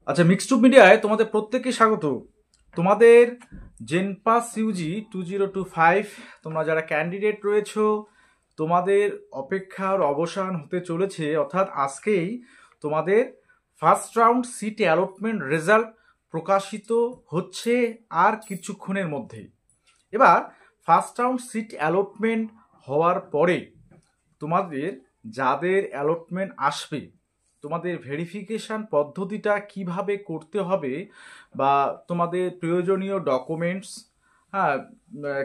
আচ্ছা, মিক্সড মিডিয়ায় তোমাদের প্রত্যেককে স্বাগত। তোমাদের জেনপাস ইউজি 2025 তোমরা যারা ক্যান্ডিডেট রয়েছো, তোমাদের অপেক্ষার অবসান হতে চলেছে। অর্থাৎ আজকেই তোমাদের first round seat allotment result প্রকাশিত হচ্ছে আর কিছুক্ষণের মধ্যেই। এবার ফার্স্ট রাউন্ড সিট অ্যালটমেন্ট হওয়ার পরে তোমাদের যাদের অ্যালটমেন্ট আসবে, তোমাদের ভেরিফিকেশান পদ্ধতিটা কিভাবে করতে হবে বা তোমাদের প্রয়োজনীয় ডকুমেন্টস, হ্যাঁ,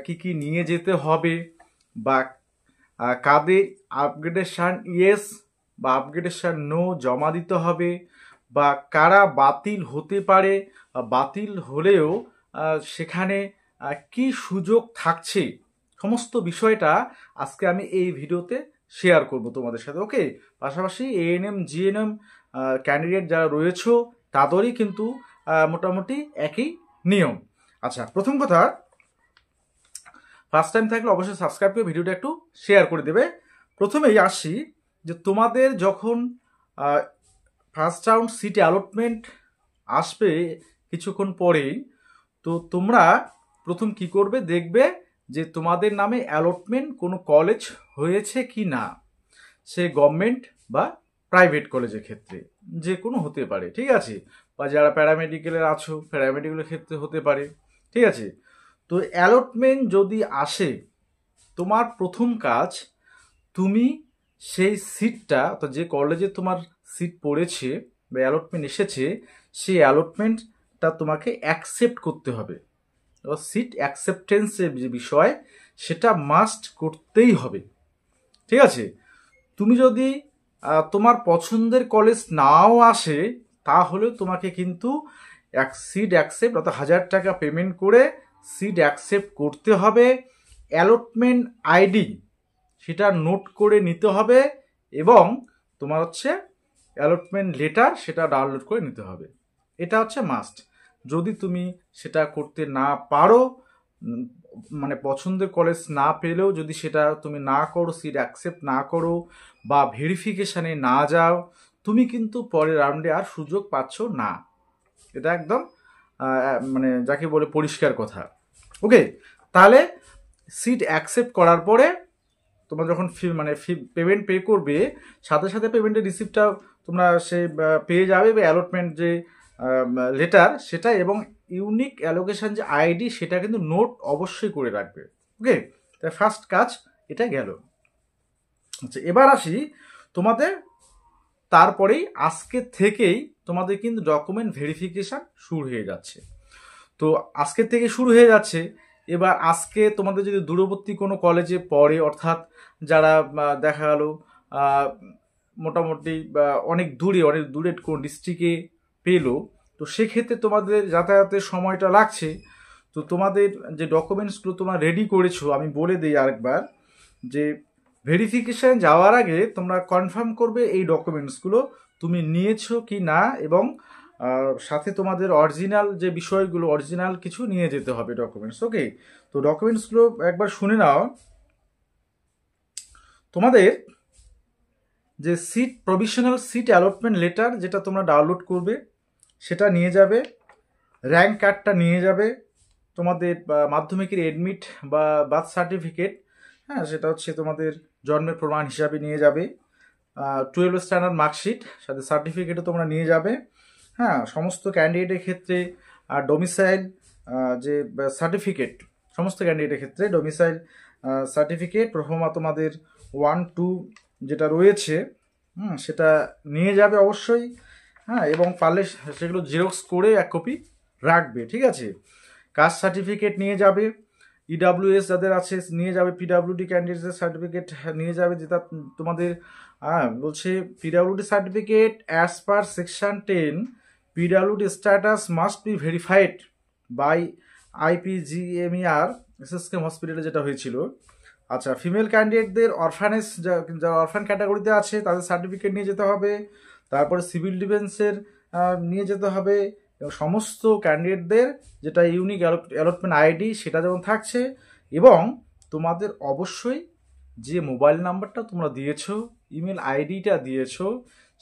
কী কী নিয়ে যেতে হবে বা কাদের আপগ্রেডেশান ইয়েস বা আপগ্রেডেশান নো জমা দিতে হবে বা কারা বাতিল হতে পারে, বাতিল হলেও সেখানে কি সুযোগ থাকছে, সমস্ত বিষয়টা আজকে আমি এই ভিডিওতে শেয়ার করব তোমাদের সাথে। ওকে, পাশাপাশি এএনএম জিএনএম ক্যান্ডিডেট যারা রয়েছে তাদেরই কিন্তু মোটামুটি একই নিয়ম। আচ্ছা, প্রথম কথা, ফার্স্ট টাইম থাকলে অবশ্যই সাবস্ক্রাইব করে ভিডিওটা একটু শেয়ার করে দেবে। প্রথমেই আসি যে তোমাদের যখন ফার্স্ট রাউন্ড সিট অ্যালটমেন্ট আসবে কিছুক্ষণ পরেই, তো তোমরা প্রথম কি করবে, দেখবে যে তোমাদের নামে অ্যালটমেন্ট কোনো কলেজ হয়েছে কি না, সে গভর্নমেন্ট বা প্রাইভেট কলেজের ক্ষেত্রে যে কোনো হতে পারে, ঠিক আছে, বা যারা প্যারামেডিক্যালের আছো প্যারামেডিক্যালের ক্ষেত্রে হতে পারে, ঠিক আছে। তো অ্যালটমেন্ট যদি আসে, তোমার প্রথম কাজ, তুমি সেই সিটটা, অর্থাৎ যে কলেজে তোমার সিট পড়েছে বা অ্যালটমেন্ট এসেছে, সেই অ্যালটমেন্টটা তোমাকে অ্যাকসেপ্ট করতে হবে। সিট অ্যাকসেপ্টেন্সের যে বিষয়, সেটা মাস্ট করতেই হবে, ঠিক আছে। তুমি যদি তোমার পছন্দের কলেজ নাও আসে, তাহলেও তোমাকে কিন্তু সিট অ্যাকসেপ্ট, অর্থাৎ 1000 টাকা পেমেন্ট করে সিট অ্যাকসেপ্ট করতে হবে। অ্যালটমেন্ট আইডি সেটা নোট করে নিতে হবে এবং তোমার হচ্ছে অ্যালটমেন্ট লেটার সেটা ডাউনলোড করে নিতে হবে। এটা হচ্ছে মাস্ট। যদি তুমি সেটা করতে না পারো, মানে পছন্দের কলেজ না পেলেও যদি সেটা তুমি না করো, সিট অ্যাকসেপ্ট না করো বা ভেরিফিকেশানে না যাও, তুমি কিন্তু পরের রাউন্ডে আর সুযোগ পাচ্ছ না। এটা একদম মানে যাকে বলে পরিষ্কার কথা। ওকে, তাহলে সিট অ্যাকসেপ্ট করার পরে তোমরা যখন পেমেন্ট পে করবে, সাথে সাথে পেমেন্টের রিসিপ্টটা তোমরা সে পেয়ে যাবে, বা অ্যালটমেন্ট যে লেটার সেটা এবং ইউনিক অ্যালোকেশন যে আইডি সেটা কিন্তু নোট অবশ্যই করে রাখবে। ওকে, তাই ফার্স্ট কাজ এটা গেল। আচ্ছা, এবার আসি তোমাদের, তারপরেই আজকে থেকেই তোমাদের কিন্তু ডকুমেন্ট ভেরিফিকেশান শুরু হয়ে যাচ্ছে। তো আজকের থেকে শুরু হয়ে যাচ্ছে। এবার আজকে তোমাদের যদি দূরবর্তী কোনো কলেজে পড়ে, অর্থাৎ যারা দেখা গেল মোটামুটি অনেক দূরে কোন ডিস্ট্রিক্টে পেলো, তো সেক্ষেত্রে তোমাদের যাতায়াতের সময়টা লাগছে। তো তোমাদের যে ডকুমেন্টসগুলো তোমরা রেডি করেছো, আমি বলে দিই আরেকবার, যে ভেরিফিকেশান যাওয়ার আগে তোমরা কনফার্ম করবে এই ডকুমেন্টসগুলো তুমি নিয়েছো কি না, এবং সাথে তোমাদের অরিজিনাল যে বিষয়গুলো, অরিজিনাল কিছু নিয়ে যেতে হবে ডকুমেন্টস। ওকে, তো ডকুমেন্টসগুলো একবার শুনে নাও। তোমাদের যে প্রভিশনাল সিট অ্যালটমেন্ট লেটার যেটা তোমরা ডাউনলোড করবে সেটা নিয়ে যাবে, র্যাঙ্ক কার্ডটা নিয়ে যাবে, তোমাদের মাধ্যমিকের এডমিট বা বার্থ সার্টিফিকেট, হ্যাঁ, সেটা হচ্ছে তোমাদের জন্মের প্রমাণ হিসাবে নিয়ে যাবে, 12 স্ট্যান্ডার্ড মার্কশিট সাথে সার্টিফিকেটও তোমরা নিয়ে যাবে। হ্যাঁ, সমস্ত ক্যান্ডিডেটের ক্ষেত্রে ডোমিসাইল যে সার্টিফিকেট, সমস্ত ক্যান্ডিডেটের ক্ষেত্রে ডোমিসাইল সার্টিফিকেট প্রথমা তোমাদের 1, 2 যেটা রয়েছে, সেটা নিয়ে যাবে অবশ্যই। হ্যাঁ, এবং পারলে সেগুলো জেরক্স করে এক কপি রাখবে, ঠিক আছে। কাস্ট সার্টিফিকেট নিয়ে যাবে, ইডাব্লিউএস যাদের আছে নিয়ে যাবে, পিডাব্লিউডি ক্যান্ডিডেটের সার্টিফিকেট নিয়ে যাবে, যেটা তোমাদের বলছে PWD certificate as per section 10 PWD status must be verified by IPGMER SSKM হসপিটালে যেটা হয়েছিল। আচ্ছা, ফিমেল ক্যান্ডিডেটদের অরফানেজ যারা অরফান ক্যাটাগরিতে আছে তাদের সার্টিফিকেট নিয়ে যেতে হবে, তারপরে সিভিল ডিফেন্সের নিয়ে যেতে হবে, এবং সমস্ত ক্যান্ডিডেটদের যেটা ইউনিক অ্যালটমেন্ট আইডি সেটা যেমন থাকছে, এবং তোমাদের অবশ্যই যে মোবাইল নাম্বারটা তোমরা দিয়েছো, ইমেল আইডিটা দিয়েছো,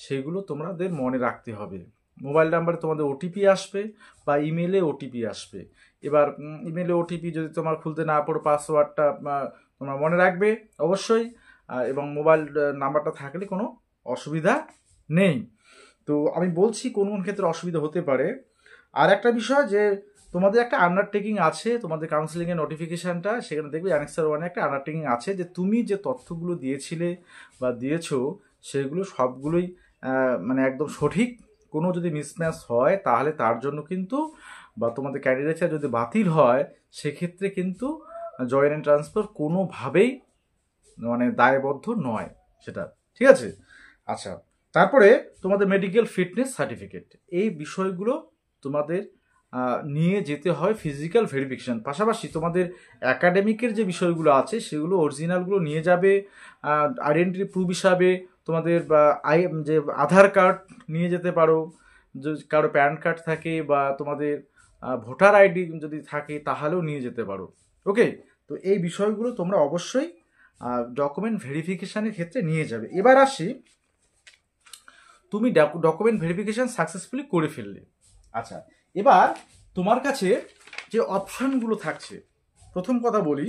সেগুলো তোমাদের মনে রাখতে হবে। মোবাইল নাম্বারে তোমাদের ওটিপি আসবে বা ইমেলে ওটিপি আসবে। এবার ইমেলে ওটিপি যদি তোমার খুলতে না পারো, পাসওয়ার্ডটা তোমরা মনে রাখবে অবশ্যই, এবং মোবাইল নাম্বারটা থাকলে কোনো অসুবিধা নেই। তো আমি বলছি কোন কোন ক্ষেত্রে অসুবিধা হতে পারে। আর একটা বিষয় যে তোমাদের একটা আন্ডারটেকিং আছে, তোমাদের কাউন্সিলিংয়ের নোটিফিকেশানটা সেখানে দেখবে অ্যানেক্সার 1-এ একটা আন্ডারটেকিং আছে যে তুমি যে তথ্যগুলো দিয়েছিলে বা দিয়েছো সেগুলো সবগুলোই মানে একদম সঠিক। কোনো যদি মিসম্যাচ হয় তাহলে তার জন্য কিন্তু, বা তোমাদের ক্যান্ডিডেটটা যদি বাতিল হয় সেক্ষেত্রে কিন্তু জয়েন অ্যান্ড ট্রান্সফার কোনোভাবেই মানে দায়বদ্ধ নয় সেটা, ঠিক আছে। আচ্ছা, তারপরে তোমাদের মেডিকেল ফিটনেস সার্টিফিকেট, এই বিষয়গুলো তোমাদের নিয়ে যেতে হয় ফিজিক্যাল ভেরিফিকেশান। পাশাপাশি তোমাদের অ্যাকাডেমিকের যে বিষয়গুলো আছে সেগুলো অরিজিনালগুলো নিয়ে যাবে। আইডেন্টিটি প্রুফ হিসাবে তোমাদের যে আধার কার্ড নিয়ে যেতে পারো, যদি কারো প্যান কার্ড থাকে বা তোমাদের ভোটার আইডি যদি থাকে তাহলেও নিয়ে যেতে পারো। ওকে, তো এই বিষয়গুলো তোমরা অবশ্যই ডকুমেন্ট ভেরিফিকেশানের ক্ষেত্রে নিয়ে যাবে। এবার আসি, তুমি ডকুমেন্ট ভেরিফিকেশান সাকসেসফুলি করে ফেললে। আচ্ছা, এবার তোমার কাছে যে অপশানগুলো থাকছে, প্রথম কথা বলি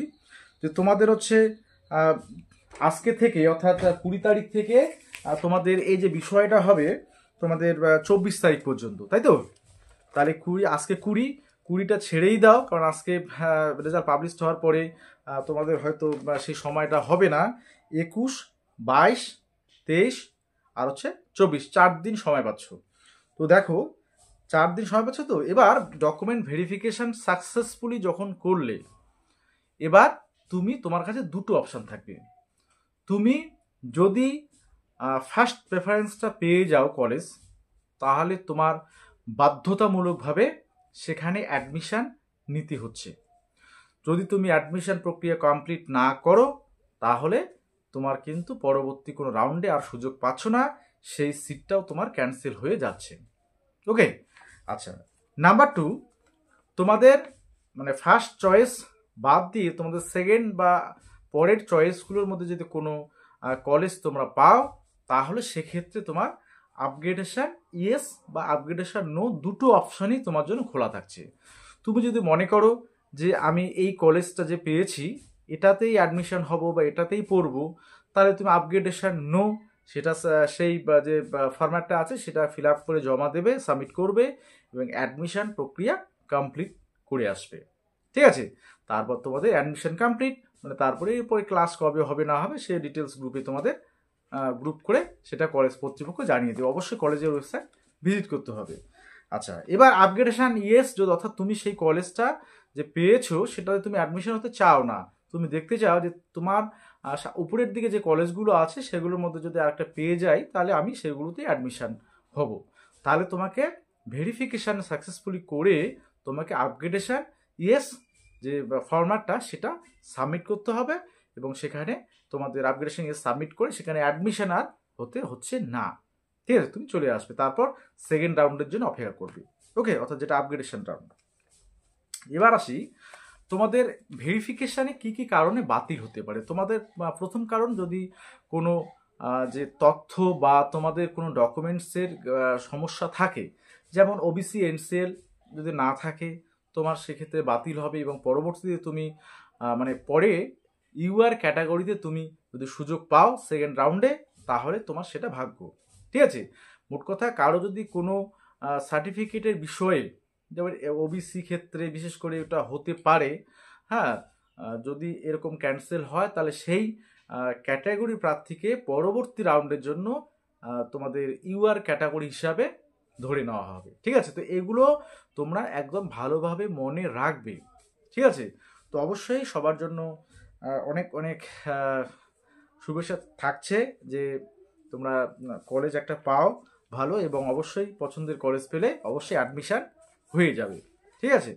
যে তোমাদের হচ্ছে আজকে থেকে অর্থাৎ 20 তারিখ থেকে তোমাদের এই যে বিষয়টা হবে তোমাদের 24 তারিখ পর্যন্ত, তাই তো? তাহলে আজকে 20টা ছেড়েই দাও, কারণ আজকে রেজাল্ট পাবলিশ হওয়ার পরে তোমাদের হয়তো সেই সময়টা হবে না। 21, 22, 23 আর হচ্ছে 24, 4 দিন সময় পাচ্ছ। তো দেখো 4 দিন সময় পাচ্ছ। তো এবার ডকুমেন্ট ভেরিফিকেশান সাকসেসফুলি যখন করলে, এবার তোমার কাছে দুটো অপশান থাকবে। তুমি যদি ফার্স্ট প্রেফারেন্সটা পেয়ে যাও কলেজ, তাহলে তোমার বাধ্যতামূলকভাবে সেখানে অ্যাডমিশান নিতে হচ্ছে। যদি তুমি অ্যাডমিশান প্রক্রিয়া কমপ্লিট না করো তাহলে তোমার কিন্তু পরবর্তী কোনো রাউন্ডে আর সুযোগ পাচ্ছ না, সেই সিটটাও তোমার ক্যান্সেল হয়ে যাচ্ছে। ওকে, আচ্ছা, নাম্বার 2, তোমাদের মানে ফার্স্ট চয়েস বাদ দিয়ে তোমাদের সেকেন্ড বা পরের চয়েসগুলোর মধ্যে যদি কোনো কলেজ তোমরা পাও তাহলে সেক্ষেত্রে তোমার আপগ্রেডেশন ইয়েস বা আপগ্রেডেশন নো দুটো অপশানই তোমার জন্য খোলা থাকছে। তুমি যদি মনে করো যে আমি এই কলেজটা যে পেয়েছি এটাতেই অ্যাডমিশন হব বা এটাতেই পড়বো, তাহলে তুমি আপগ্রেডেশন নো সেটা সেই যে ফরম্যাটটা আছে সেটা ফিল আপ করে জমা দেবে, সাবমিট করবে এবং অ্যাডমিশন প্রক্রিয়া কমপ্লিট করে আসবে, ঠিক আছে। তারপর তোমাদের অ্যাডমিশন কমপ্লিট, মানে তারপরে এরপরে ক্লাস কবে হবে না হবে সে ডিটেলস গ্রুপে তোমাদের গ্রুপ করে সেটা কলেজ কর্তৃপক্ষ জানিয়ে দেবে। অবশ্যই কলেজের ওয়েবসাইট ভিজিট করতে হবে। আচ্ছা, এবার আপগ্রেডেশন ইয়েস যদি, অর্থাৎ তুমি সেই কলেজটা যে পেয়েছো সেটাতে তুমি অ্যাডমিশন হতে চাও না, তুমি দেখতে চাও যে তোমার উপরের দিকে যে কলেজগুলো আছে সেগুলোর মধ্যে যদি আরেকটা পেয়ে যাই তাহলে আমি সেগুলোতেই অ্যাডমিশন হব, তাহলে তোমাকে ভেরিফিকেশান সাকসেসফুলি করে তোমাকে আপগ্রেডেশন ইয়েস যে ফরম্যাটটা সেটা সাবমিট করতে হবে এবং সেখানে তোমাদের আপগ্রেডেশন ইয়েস সাবমিট করে সেখানে অ্যাডমিশন আর হতে হচ্ছে না, ঠিক আছে। তুমি চলে আসবে, তারপর সেকেন্ড রাউন্ডের জন্য অপেক্ষা করবে। ওকে, অর্থাৎ যেটা আপগ্রেডেশন রাউন্ড। এবার আসি তোমাদের ভেরিফিকেশানে কি কি কারণে বাতিল হতে পারে। তোমাদের প্রথম কারণ, যদি কোনো যে তথ্য বা তোমাদের কোনো ডকুমেন্টসের সমস্যা থাকে, যেমন ওবিসি এনসিএল যদি না থাকে তোমার সেক্ষেত্রে বাতিল হবে এবং পরবর্তীতে তুমি মানে পরে ইউআর ক্যাটাগরিতে তুমি যদি সুযোগ পাও সেকেন্ড রাউন্ডে তাহলে তোমার সেটা ভাগ্য, ঠিক আছে। মোট কথা কারো যদি কোনো সার্টিফিকেটের বিষয়ে, যেমন ওবিসি ক্ষেত্রে বিশেষ করে এটা হতে পারে, হ্যাঁ, যদি এরকম ক্যান্সেল হয় তাহলে সেই ক্যাটাগরি প্রার্থীকে পরবর্তী রাউন্ডের জন্য তোমাদের ইউআর ক্যাটাগরি হিসাবে ধরে নেওয়া হবে, ঠিক আছে। তো এগুলো তোমরা একদম ভালোভাবে মনে রাখবে, ঠিক আছে। তো অবশ্যই সবার জন্য অনেক অনেক শুভেচ্ছা থাকছে যে তোমরা কলেজ একটা পাও ভালো, এবং অবশ্যই পছন্দের কলেজ পেলে অবশ্যই অ্যাডমিশান হয়ে যাবে, ঠিক আছে।